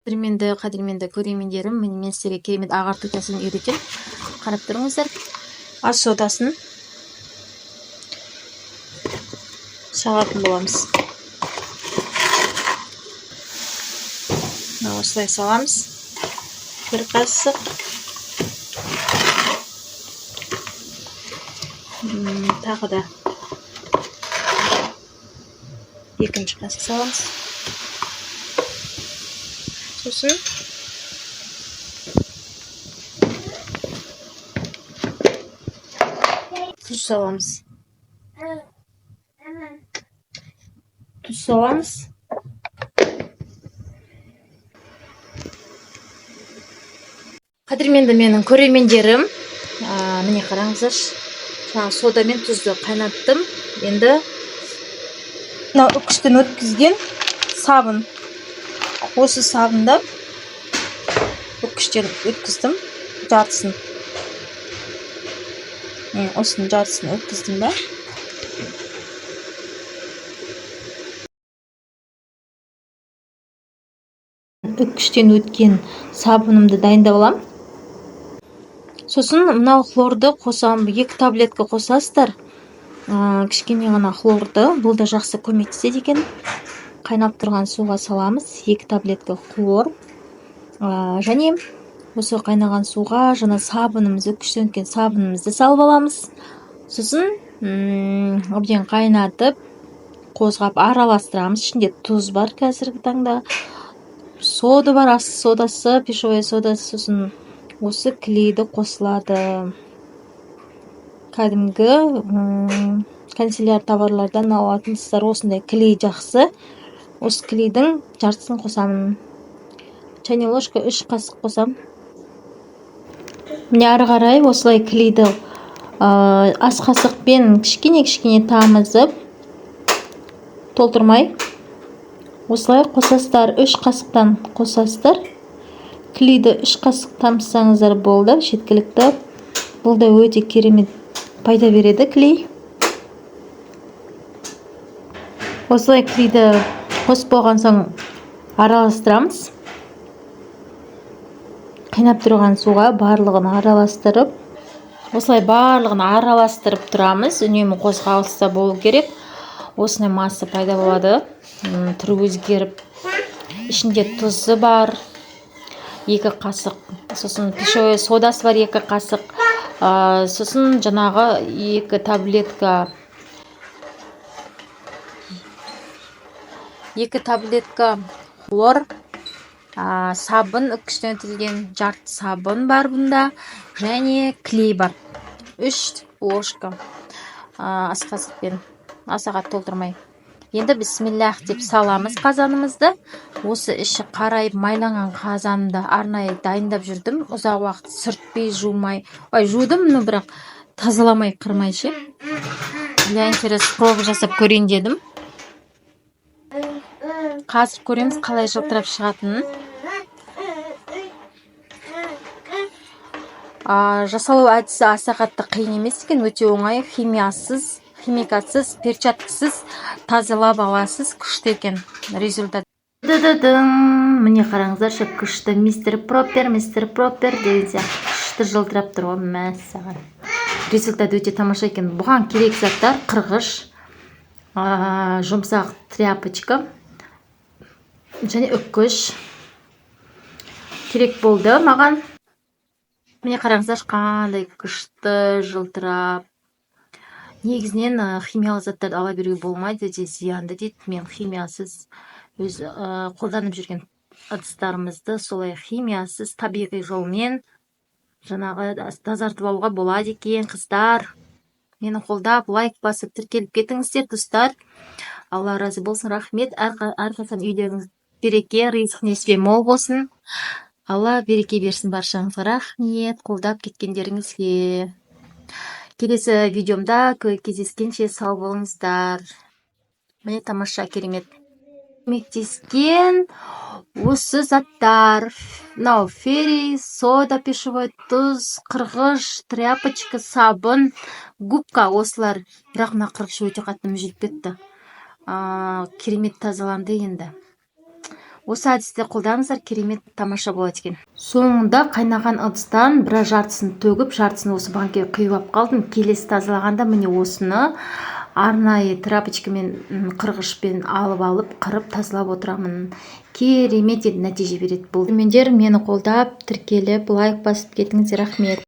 Қадірменді көрермендерім, мен сіздерге керемет ағарту тәсілін үйретемін. Қарап тұрыңыздар. Ас содасын сағатын боламыз. Осылай саламыз. Бір қасық. Тағы да екінші қасық саламыз. Сосын тұз саламыз. Қадірменді менің көрермендерім, міне қараңыздар. Сода мен тұзды қайнаттым. Енді үккіштен өткізген сабын. Осы сабында үккіштен өткіздім жартысын. Осының жартысын өткіздім ба? Үккіштен өткен сабынымды дайындап аламын. Сосын мынау хлорды қосам, 2 таблетка қосасыздар. Кішкене ғана хлорды, бұл да жақсы көмектеседі екен. Қайнап тұрған суға саламыз, 2 таблетка хлор. Және осы қайнаған суға жаңа сабынымызды, үккіштен өткен сабынымызды салып аламыз. Сосын әбден қайнатып, қозғап араластырамыз. Ішінде тұз бар қазіргі таңда. Сода бар, ас содасы, пищевой содасы. Сосын осы клейді қосылады. Кәдімгі канцеляр товарлардан алатынсыздар. Осындай клей жақсы. Осы клейдің жартысын қосамын. Чайный ложка 3 қасық қосам. Міне ары қарай осылай клейді ас қасықпен кішкене тамызып, толтырмай осылай қосасыздар. 3 қасықтан қосасыздар. Клейді 3 қасық тамызсаңыздар болды. Жеткілікті. Бұл да өте керемет пайда береді клей. Осылай клейді қосып болған соң араластырамыз. Қайнап тұрған суға барлығын араластырып, осылай барлығын араластырып тұрамыз. Үнемі қозғалыста болу керек. Осындай масса пайда болады. Түрі өзгеріп, ішінде тұзы бар 2 қасық. Сосын пищевой содасы бар 2 қасық. Сосын жаңағы 2 таблетка хлор, сабын, үккіштен өтілген жарты сабын бар бұнда, және клей бар. 3 ложка ас қасықпен, асаға толтырмай. Енді бисмиллах деп саламыз қазанымызды. Осы іші қарайып майланған қазанымды арнайы дайындап жүрдім. Ұзақ уақыт сүртпей, жумай. Жудым, бірақ тазаламай, қырмай ше. Для интерес пробы жасап көрейін дедім. Қазір көреміз қалай жылтырап шығатынын. Жасалу әдісі аса қатты қиын емес екен, өте оңай. Химикатсыз, перчаткасыз тазалап аласыз. Күшті екен результат. Міне қараңыздаршы, күшті мистер Проппер деген күшті жылтырап тұр ғой, мәссаған. Результат өте тамаша екен. Бұған керек заттар қырғыш, жұмсақ тряпочка және үккіш керек болды маған. Міне қараңыздар, қандай күшті жылтырап. Негізінен химиялық заттарды ала беруге болмайды, өте зиянды дейді. Мен химиясыз өз қолданып жүрген ыдыстарымызды солай химиясыз табиғи жолмен жаңағы тазартып алуға болады екен. Қыздар, мені қолдап, лайк басып тіркеліп кетіңіздер, достар. Алла разы болсын, рахмет. Әрқашан үйлеріңіз береке, ризық несібе мол болсын. Алла береке берсін баршаңызға. Рахмет қолдап кеткендеріңізге. Келесі видеомда кездескенше сау болыңыздар. Міне тамаша керемет көмектескен осы заттар. Мынау ферри, сода, пищевой тұз, қырғыш, тряпочка, сабын, губка, осылар. Бірақ мына қырғыш өте қатты мүжіліп кетті. Керемет тазаланды енді. Осы әдісті қолданыңыздар, керемет тамаша болады екен. Соңында қайнаған ыдыстан біраз жартысын төгіп, жартысын осы банкеге құйып алып қалдым. Келесі тазалағанда міне осыны арнайы тряпочкамен, қырғышпен алып қырып тазалап отырамын. Керемет нәтиже береді бұл. Мендер мені қолдап, тіркеліп, лайк басып кетіңіздер, рахмет.